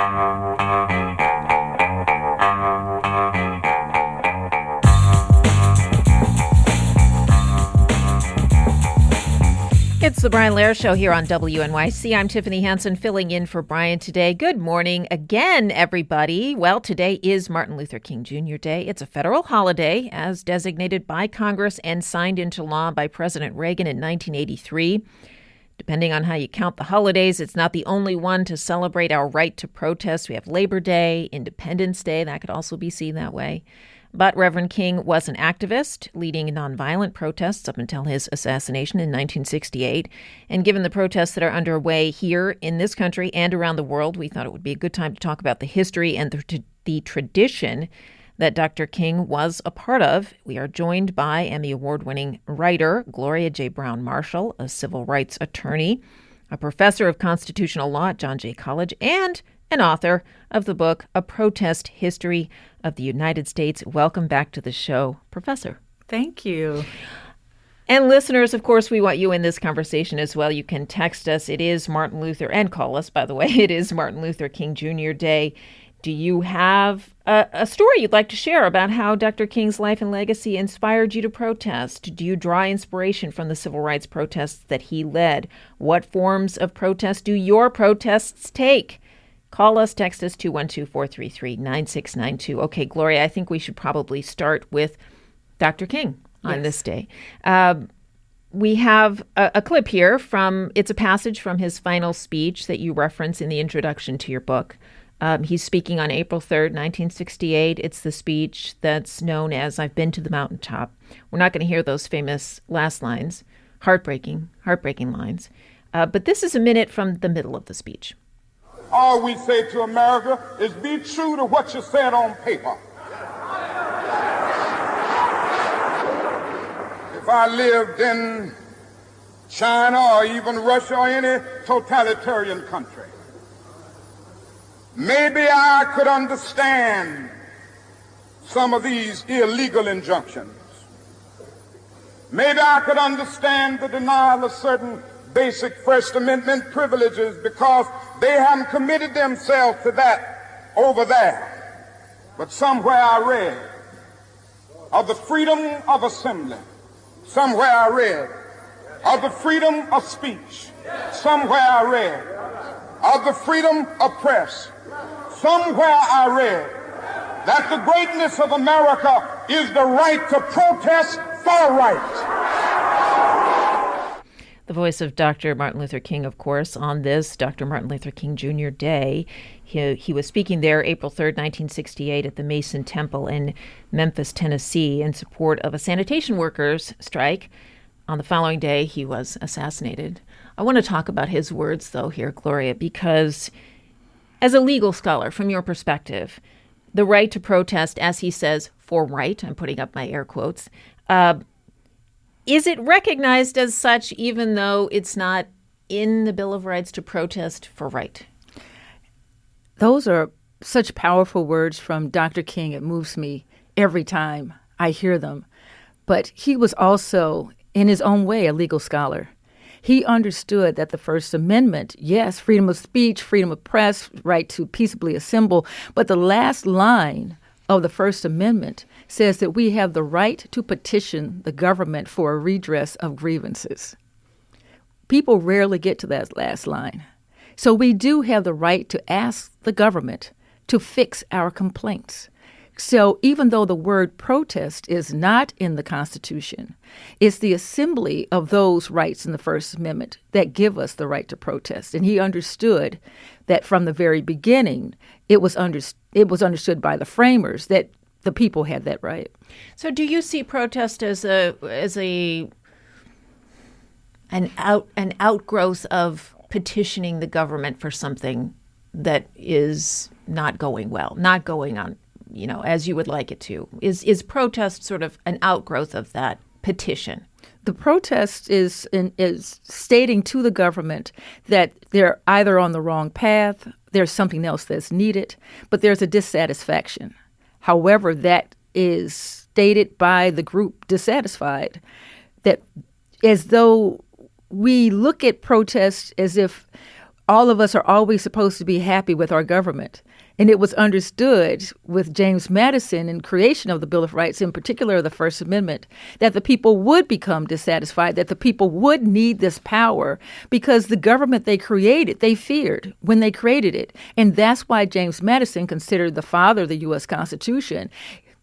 It's the Brian Lehrer Show here on WNYC. I'm Tiffany Hansen filling in for Brian today. Good morning again, everybody. Well, today is Martin Luther King Jr. Day. It's a federal holiday as designated by Congress and signed into law by President Reagan in 1983. Depending on how you count the holidays, it's not the only one to celebrate our right to protest. We have Labor Day, Independence Day. That could also be seen that way. But Reverend King was an activist leading nonviolent protests up until his assassination in 1968. And given the protests that are underway here in this country and around the world, we thought it would be a good time to talk about the history and the tradition that Dr. King was a part of. We are joined by Emmy Award-winning writer Gloria J. Brown Marshall, a civil rights attorney, a professor of constitutional law at John Jay College, and an author of the book, A Protest History of the United States. Welcome back to the show, Professor. Thank you. And listeners, of course, we want you in this conversation as well. You can text us. It is Martin Luther, and call us, by the way. It is Martin Luther King Jr. Day. Do you have a story you'd like to share about how Dr. King's life and legacy inspired you to protest? Do you draw inspiration from the civil rights protests that he led? What forms of protest do your protests take? Call us, text us, 212-433-9692. Okay, Gloria, I think we should probably start with Dr. King on this day. We have a clip here it's a passage from his final speech that you reference in the introduction to your book. He's speaking on April 3rd, 1968. It's the speech that's known as "I've been to the mountaintop." We're not going to hear those famous last lines, heartbreaking lines. But this is a minute from the middle of the speech. All we say to America is be true to what you said on paper. If I lived in China or even Russia or any totalitarian country, maybe I could understand some of these illegal injunctions. Maybe I could understand the denial of certain basic First Amendment privileges because they haven't committed themselves to that over there. But somewhere I read of the freedom of assembly. Somewhere I read of the freedom of speech. Somewhere I read of the freedom of press. Somewhere I read that the greatness of America is the right to protest for right. The voice of Dr. Martin Luther King, of course, on this Dr. Martin Luther King Jr. Day. He was speaking there April 3rd, 1968 at the Mason Temple in Memphis, Tennessee, in support of a sanitation workers' strike. On the following day, he was assassinated. I want to talk about his words, though, here, Gloria, because as a legal scholar, from your perspective, the right to protest, as he says, for right, I'm putting up my air quotes, is it recognized as such even though it's not in the Bill of Rights to protest for right? Those are such powerful words from Dr. King. It moves me every time I hear them. But he was also, in his own way, a legal scholar. He understood that the First Amendment, yes, freedom of speech, freedom of press, right to peaceably assemble, but the last line of the First Amendment says that we have the right to petition the government for a redress of grievances. People rarely get to that last line. So we do have the right to ask the government to fix our complaints. So even though the word protest is not in the Constitution, it's the assembly of those rights in the First Amendment that give us the right to protest. And he understood that from the very beginning, it was understood by the framers that the people had that right. So do you see protest as an outgrowth of petitioning the government for something that is not going well, not going on, as you would like it to? Is protest sort of an outgrowth of that petition? The protest is stating to the government that they're either on the wrong path, there's something else that's needed, but there's a dissatisfaction. However, that is stated by the group dissatisfied, that as though we look at protests as if all of us are always supposed to be happy with our government. And it was understood with James Madison and creation of the Bill of Rights, in particular the First Amendment, that the people would become dissatisfied, that the people would need this power because the government they created, they feared when they created it. And that's why James Madison, considered the father of the U.S. Constitution,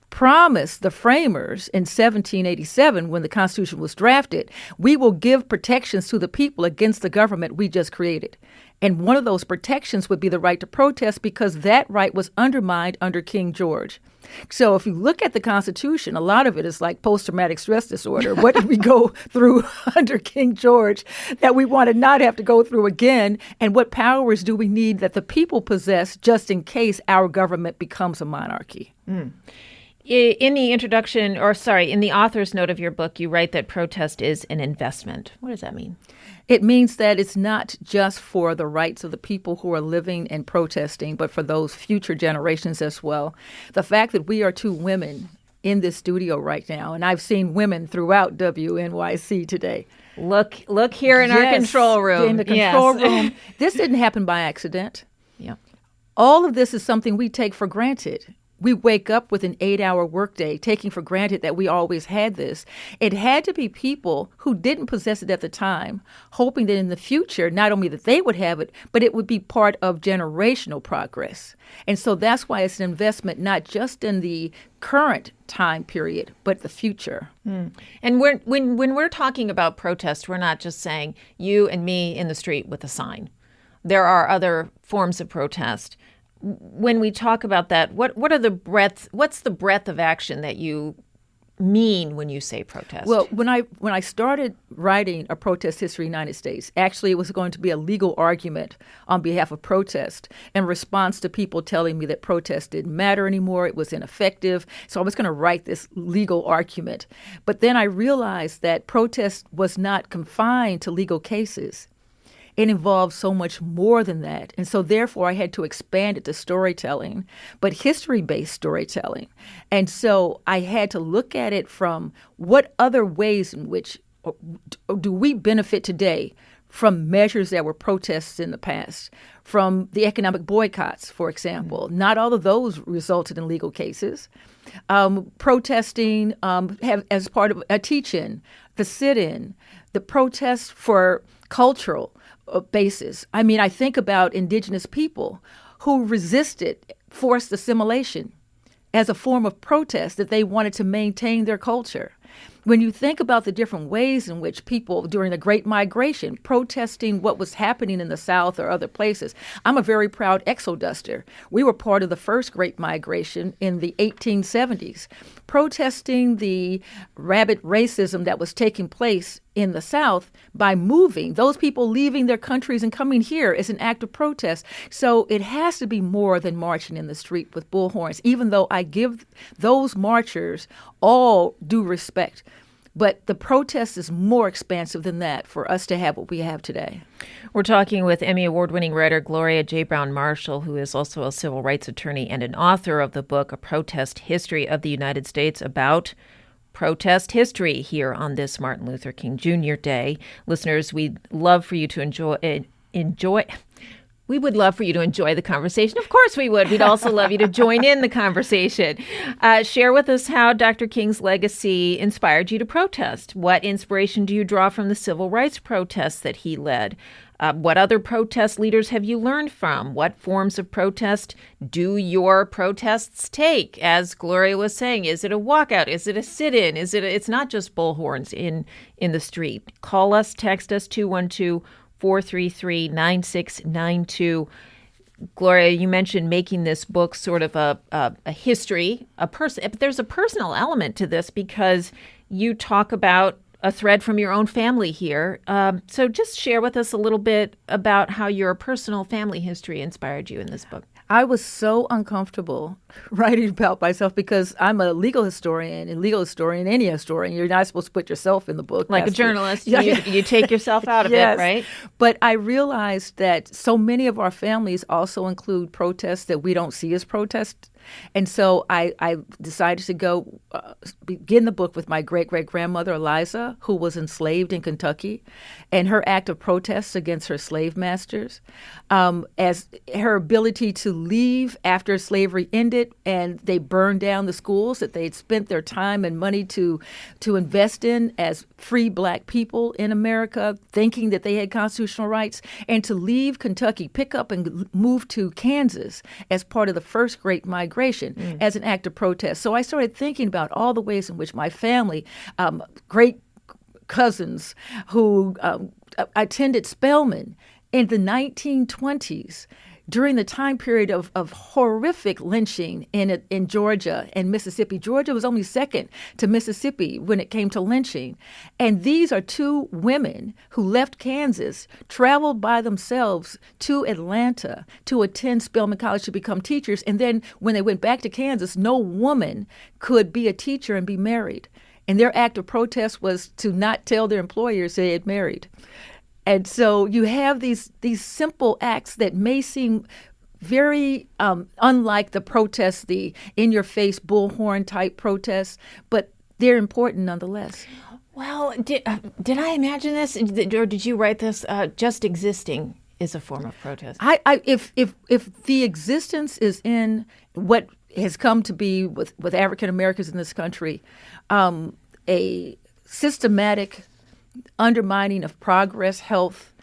promised the framers in 1787, when the Constitution was drafted, we will give protections to the people against the government we just created. And one of those protections would be the right to protest, because that right was undermined under King George. So if you look at the Constitution, a lot of it is like post-traumatic stress disorder. What did we go through under King George that we want to not have to go through again? And what powers do we need that the people possess just in case our government becomes a monarchy? Mm. In the introduction, in the author's note of your book, you write that protest is an investment. What does that mean? It means that it's not just for the rights of the people who are living and protesting, but for those future generations as well. The fact that we are two women in this studio right now, and I've seen women throughout WNYC today. Look here in our control room. In the control room. This didn't happen by accident. Yeah. All of this is something we take for granted. We wake up with an 8-hour workday, taking for granted that we always had this. It had to be people who didn't possess it at the time, hoping that in the future, not only that they would have it, but it would be part of generational progress. And so that's why it's an investment, not just in the current time period, but the future. Mm. And when we're talking about protest, we're not just saying you and me in the street with a sign. There are other forms of protest. When we talk about that, what's the breadth of action that you mean when you say protest? Well, when I started writing A Protest History of the United States, actually it was going to be a legal argument on behalf of protest in response to people telling me that protest didn't matter anymore, it was ineffective. So I was going to write this legal argument. But then I realized that protest was not confined to legal cases. It involves so much more than that. And so therefore I had to expand it to storytelling, but history-based storytelling. And so I had to look at it from what other ways in which do we benefit today from measures that were protests in the past, from the economic boycotts, for example. Mm-hmm. Not all of those resulted in legal cases. Protesting as part of a teach-in, the sit-in, the protest for cultural basis. I mean, I think about indigenous people who resisted forced assimilation as a form of protest, that they wanted to maintain their culture. When you think about the different ways in which people during the Great Migration protesting what was happening in the South or other places, I'm a very proud exoduster. We were part of the first Great Migration in the 1870s, protesting the rabid racism that was taking place in the South by moving, those people leaving their countries and coming here as an act of protest. So it has to be more than marching in the street with bullhorns, even though I give those marchers all due respect. But the protest is more expansive than that for us to have what we have today. We're talking with Emmy Award-winning writer Gloria J. Brown-Marshall, who is also a civil rights attorney and an author of the book, A Protest History of the United States, about protest history here on this Martin Luther King Jr. Day. Listeners, we'd love for you to enjoy. We would love for you to enjoy the conversation. Of course we would. We'd also love you to join in the conversation. Share with us how Dr. King's legacy inspired you to protest. What inspiration do you draw from the civil rights protests that he led? What other protest leaders have you learned from? What forms of protest do your protests take? As Gloria was saying, is it a walkout? Is it a sit-in? It's not just bullhorns in the street. Call us, text us, 212-433-9692. Gloria, you mentioned making this book sort of a history, but there's a personal element to this because you talk about a thread from your own family here. So just share with us a little bit about how your personal family history inspired you in this book. I was so uncomfortable writing about myself because I'm a legal historian, and legal historian, any historian, you're not supposed to put yourself in the book. Like a journalist, you take yourself out of yes. it, right? But I realized that so many of our families also include protests that we don't see as protests. And so I decided to go begin the book with my great-great-grandmother, Eliza, America who was enslaved in Kentucky, and her act of protest against her slave masters, as her ability to leave after slavery ended and they burned down the schools that they'd spent their time and money to invest in as free Black people in America, thinking that they had constitutional rights, and to leave Kentucky, pick up and move to Kansas as part of the first Great Migration as an act of protest. So I started thinking about all the ways in which my family, great cousins who attended Spelman in the 1920s, during the time period of horrific lynching in Georgia and Mississippi. Georgia was only second to Mississippi when it came to lynching. And these are two women who left Kansas, traveled by themselves to Atlanta to attend Spelman College to become teachers. And then when they went back to Kansas, no woman could be a teacher and be married. And their act of protest was to not tell their employers they had married. And so you have these simple acts that may seem very unlike the protests, the in-your-face bullhorn type protests, but they're important nonetheless. Well, did I imagine this, or did you write this? Just existing is a form of protest. If the existence is in what has come to be with African Americans in this country, a systematic undermining of progress, health,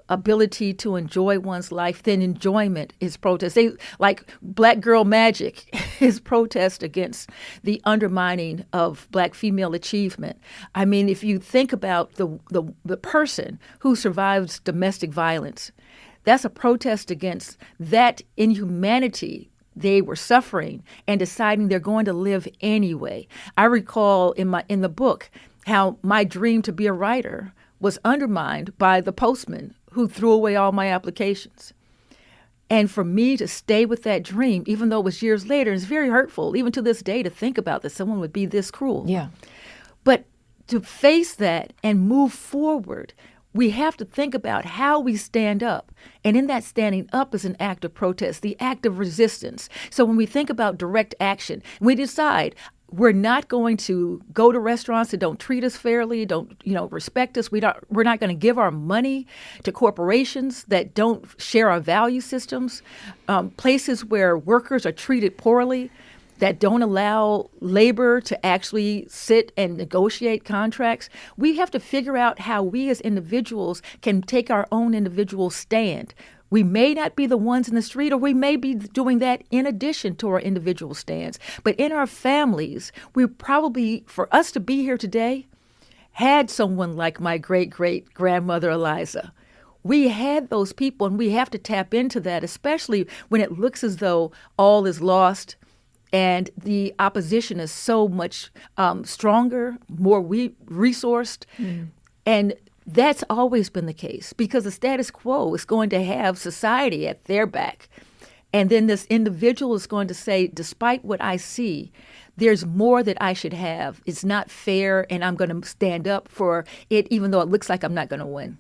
ability to enjoy one's life, then enjoyment is protest. They, like Black Girl Magic is protest against the undermining of Black female achievement. I mean, if you think about the person who survives domestic violence, that's a protest against that inhumanity they were suffering and deciding they're going to live anyway. I recall in the book how my dream to be a writer was undermined by the postman who threw away all my applications. And for me to stay with that dream, even though it was years later, it's very hurtful, even to this day, to think about that someone would be this cruel. Yeah. But to face that and move forward, we have to think about how we stand up. And in that standing up is an act of protest, the act of resistance. So when we think about direct action, we decide we're not going to go to restaurants that don't treat us fairly, don't respect us. We're not going to give our money to corporations that don't share our value systems, places where workers are treated poorly, that don't allow labor to actually sit and negotiate contracts. We have to figure out how we as individuals can take our own individual stand. We may not be the ones in the street, or we may be doing that in addition to our individual stands. But in our families, we probably, for us to be here today, had someone like my great-great-grandmother Eliza. We had those people, and we have to tap into that, especially when it looks as though all is lost and the opposition is so much stronger, more resourced. And that's always been the case, because the status quo is going to have society at their back. And then this individual is going to say, despite what I see, there's more that I should have. It's not fair, and I'm going to stand up for it, even though it looks like I'm not going to win.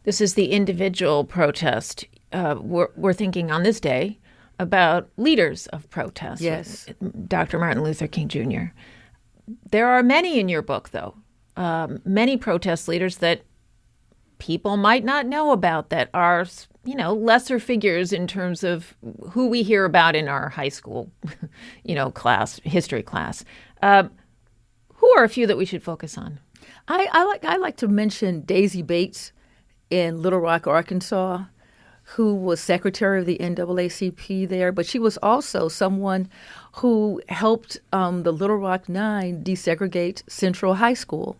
This is the individual protest. We're thinking on this day about leaders of protest. Yes. Dr. Martin Luther King Jr. There are many in your book, though. Many protest leaders that people might not know about, that are, lesser figures in terms of who we hear about in our high school, history class. Who are a few that we should focus on? I like to mention Daisy Bates in Little Rock, Arkansas, who was secretary of the NAACP there, but she was also someone who helped the Little Rock Nine desegregate Central High School.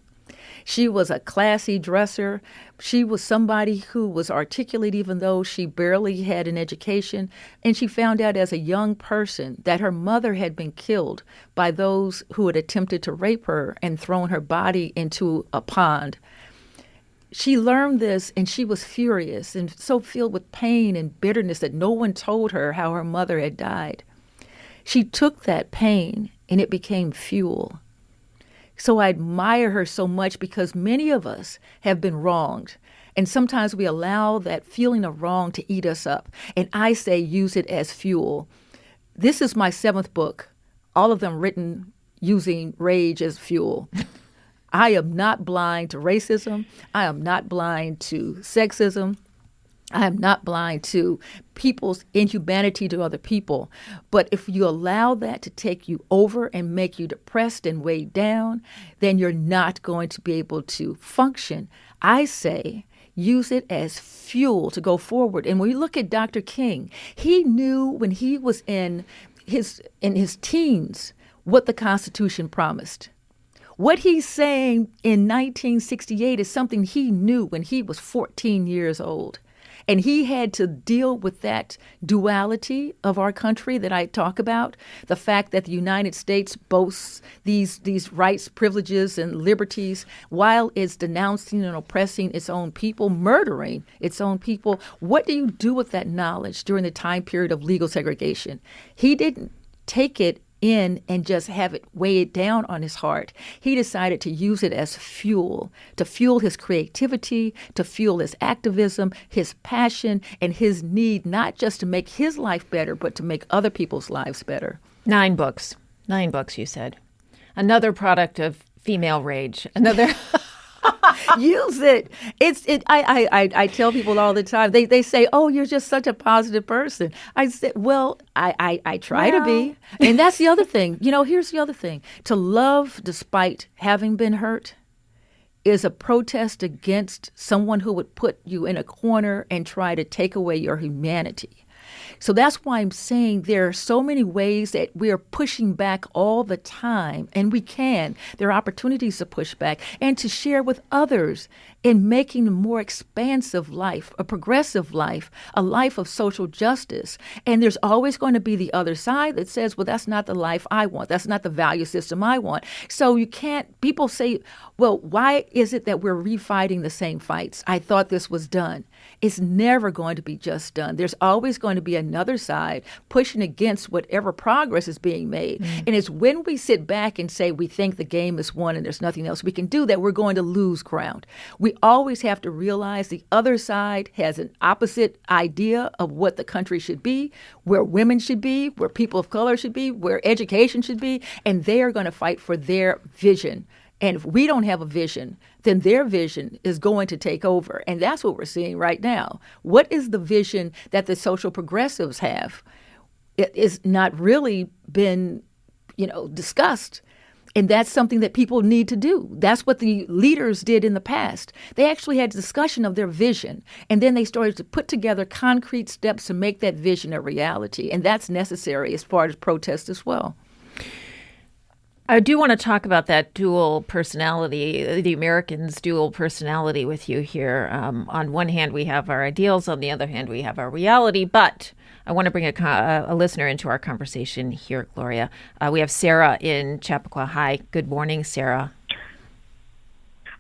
She was a classy dresser. She was somebody who was articulate, even though she barely had an education. And she found out as a young person that her mother had been killed by those who had attempted to rape her and thrown her body into a pond. She learned this, and she was furious and so filled with pain and bitterness that no one told her how her mother had died. She took that pain, and it became fuel. So I admire her so much, because many of us have been wronged. And sometimes we allow that feeling of wrong to eat us up. And I say use it as fuel. This is my 7th book, all of them written using rage as fuel. I am not blind to racism. I am not blind to sexism. I am not blind to people's inhumanity to other people. But if you allow that to take you over and make you depressed and weighed down, then you're not going to be able to function. I say, use it as fuel to go forward. And when you look at Dr. King, he knew when he was in his teens what the Constitution promised. What he's saying in 1968 is something he knew when he was 14 years old. And he had to deal with that duality of our country that I talk about, the fact that the United States boasts these rights, privileges, and liberties while it's denouncing and oppressing its own people, murdering its own people. What do you do with that knowledge during the time period of legal segregation? He didn't take it in and just have it weigh it down on his heart. He decided to use it as fuel, to fuel his creativity, to fuel his activism, his passion, and his need not just to make his life better, but to make other people's lives better. 9 books. 9 books, you said. Another product of female rage. Another... Use it. I tell people all the time. They say, "Oh, you're just such a positive person." I said, "Well, I try to be." And that's the other thing. Here's the other thing. To love despite having been hurt is a protest against someone who would put you in a corner and try to take away your humanity. So that's why I'm saying there are so many ways that we are pushing back all the time, and we can. There are opportunities to push back and to share with others in making a more expansive life, a progressive life, a life of social justice. And there's always going to be the other side that says, well, that's not the life I want. That's not the value system I want. So you can't, people say, well, why is it that we're refighting the same fights? I thought this was done. It's never going to be just done. There's always going to be another side pushing against whatever progress is being made. And it's when we sit back and say we think the game is won and there's nothing else we can do that we're going to lose ground. We always have to realize the other side has an opposite idea of what the country should be, where women should be, where people of color should be, where education should be, and they are going to fight for their vision. And if we don't have a vision, then their vision is going to take over. And that's what we're seeing right now. What is the vision that the social progressives have? It has not really been, discussed. And that's something that people need to do. That's what the leaders did in the past. They actually had a discussion of their vision, and then they started to put together concrete steps to make that vision a reality. And that's necessary as far as protest as well. I do want to talk about that dual personality, the Americans' dual personality with you here. On one hand, we have our ideals. On the other hand, we have our reality. But I want to bring a listener into our conversation here, Gloria. We have Sarah in Chappaqua. Hi. Good morning, Sarah.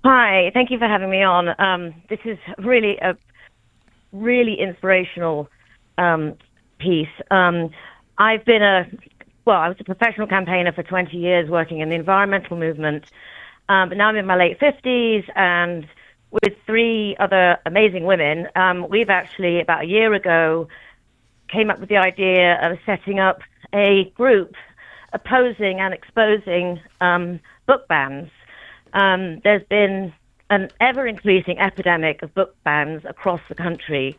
Hi. Thank you for having me on. This is really a really inspirational piece. I was a professional campaigner for 20 years working in the environmental movement, but now I'm in my late 50s, and with 3 other amazing women, we've actually, about a year ago, came up with the idea of setting up a group opposing and exposing book bans. There's been an ever-increasing epidemic of book bans across the country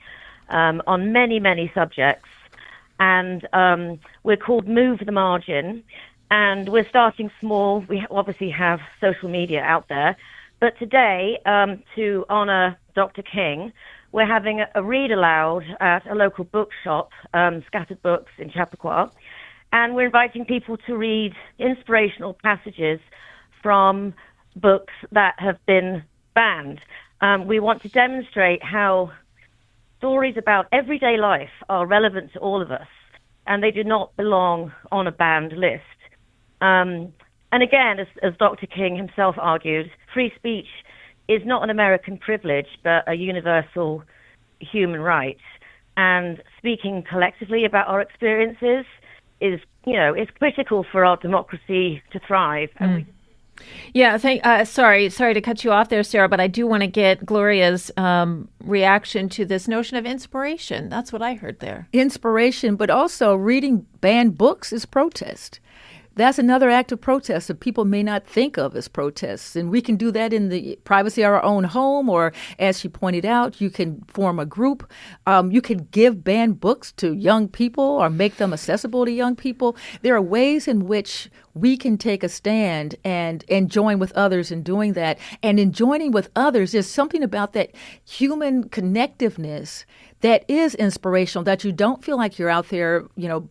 on many, many subjects. And we're called Move the Margin, and we're starting small. We obviously have social media out there. But today, to honor Dr. King, we're having a read aloud at a local bookshop, Scattered Books in Chappaqua. And we're inviting people to read inspirational passages from books that have been banned. We want to demonstrate how stories about everyday life are relevant to all of us, and they do not belong on a banned list. And again, as Dr. King himself argued, free speech is not an American privilege, but a universal human right. And speaking collectively about our experiences is critical for our democracy to thrive. And Yeah, sorry to cut you off there, Sarah, but I do want to get Gloria's reaction to this notion of inspiration. That's what I heard there. Inspiration, but also reading banned books is protest. That's another act of protest that people may not think of as protests. And we can do that in the privacy of our own home, or as she pointed out, you can form a group. You can give banned books to young people or make them accessible to young people. There are ways in which we can take a stand and join with others in doing that. And in joining with others, there's something about that human connectiveness that is inspirational, that you don't feel like you're out there,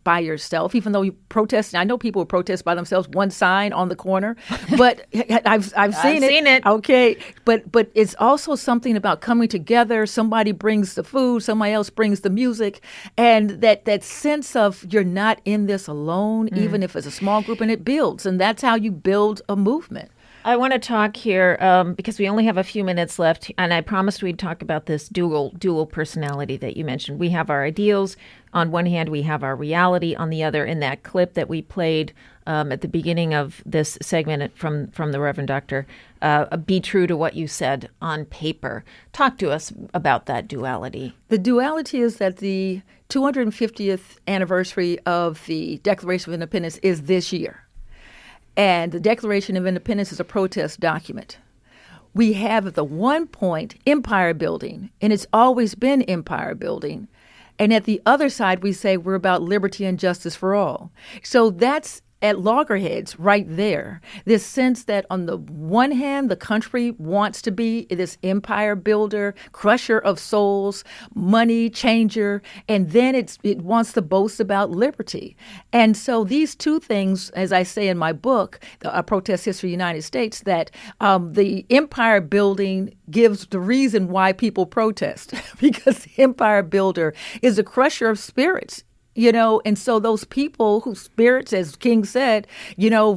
by yourself, even though you protest. I know people who protest by themselves, one sign on the corner, but I've seen it. Okay. But it's also something about coming together. Somebody brings the food, somebody else brings the music, and that sense of you're not in this alone, even if it's a small group, and it builds. And that's how you build a movement. I want to talk here because we only have a few minutes left, and I promised we'd talk about this dual personality that you mentioned. We have our ideals on one hand, we have our reality on the other. In that clip that we played at the beginning of this segment from the Reverend Doctor, be true to what you said on paper. Talk to us about that duality. The duality is that the 250th anniversary of the Declaration of Independence is this year. And the Declaration of Independence is a protest document. We have at the one point empire building, and it's always been empire building. And at the other side, we say we're about liberty and justice for all. So that's at loggerheads right there. This sense that on the one hand, the country wants to be this empire builder, crusher of souls, money changer, and then it wants to boast about liberty. And so these two things, as I say in my book, A Protest History of the United States, that the empire building gives the reason why people protest, because the empire builder is a crusher of spirits. And so those people whose spirits, as King said,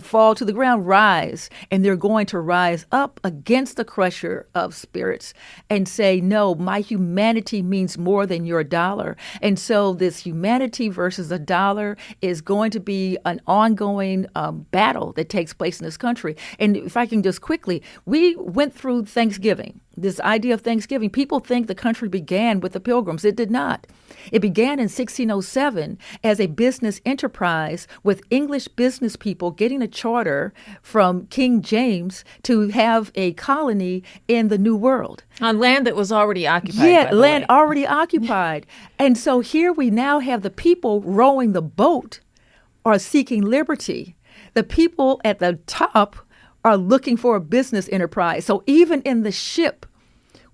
fall to the ground, rise, and they're going to rise up against the crusher of spirits and say, no, my humanity means more than your dollar. And so this humanity versus a dollar is going to be an ongoing battle that takes place in this country. And if I can just quickly, we went through Thanksgiving. This idea of Thanksgiving, people think the country began with the Pilgrims. It did not. It began in 1607 as a business enterprise with English business people getting a charter from King James to have a colony in the New World. On land that was already occupied. Yeah, land already occupied. And so here we now have the people rowing the boat are seeking liberty. The people at the top are looking for a business enterprise. So even in the ship,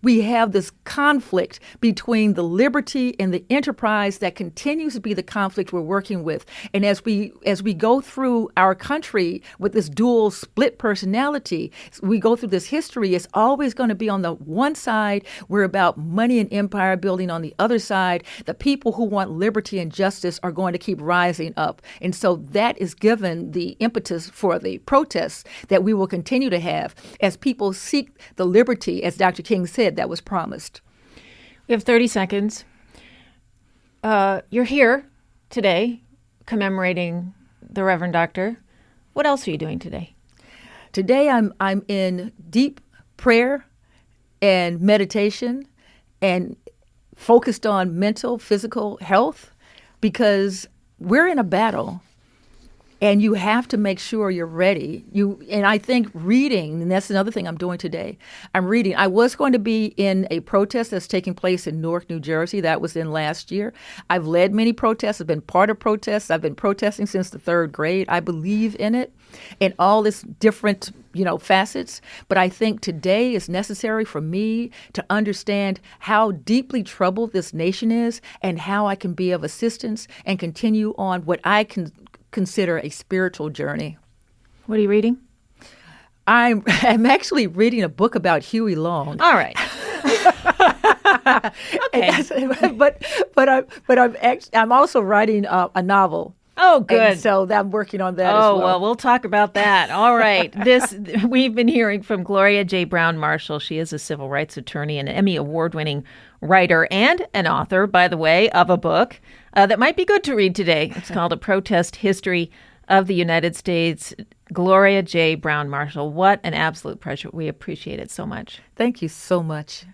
we have this conflict between the liberty and the enterprise that continues to be the conflict we're working with. And as we go through our country with this dual split personality, we go through this history, it's always going to be on the one side, we're about money and empire building. On the other side, the people who want liberty and justice are going to keep rising up. And so that is given the impetus for the protests that we will continue to have as people seek the liberty, as Dr. King said, that was promised. We have 30 seconds. You're here today commemorating the Reverend Doctor. What else are you doing today? Today I'm in deep prayer and meditation and focused on mental, physical health, because we're in a battle. And you have to make sure you're ready. And I think reading, and that's another thing I'm doing today. I'm reading. I was going to be in a protest that's taking place in Newark, New Jersey. That was in last year. I've led many protests. I've been part of protests. I've been protesting since the third grade. I believe in it and all this different, facets. But I think today is necessary for me to understand how deeply troubled this nation is and how I can be of assistance and continue on what I can consider a spiritual journey. What are you reading? I'm actually reading a book about Huey Long. All right. but I'm also writing a novel. Oh, good. And so I'm working on that as well. Oh, well, we'll talk about that. All right. We've been hearing from Gloria J. Brown Marshall. She is a civil rights attorney and Emmy award-winning writer and an author, by the way, of a book that might be good to read today. It's called A Protest History of the United States. Gloria J. Brown Marshall, what an absolute pleasure. We appreciate it so much. Thank you so much.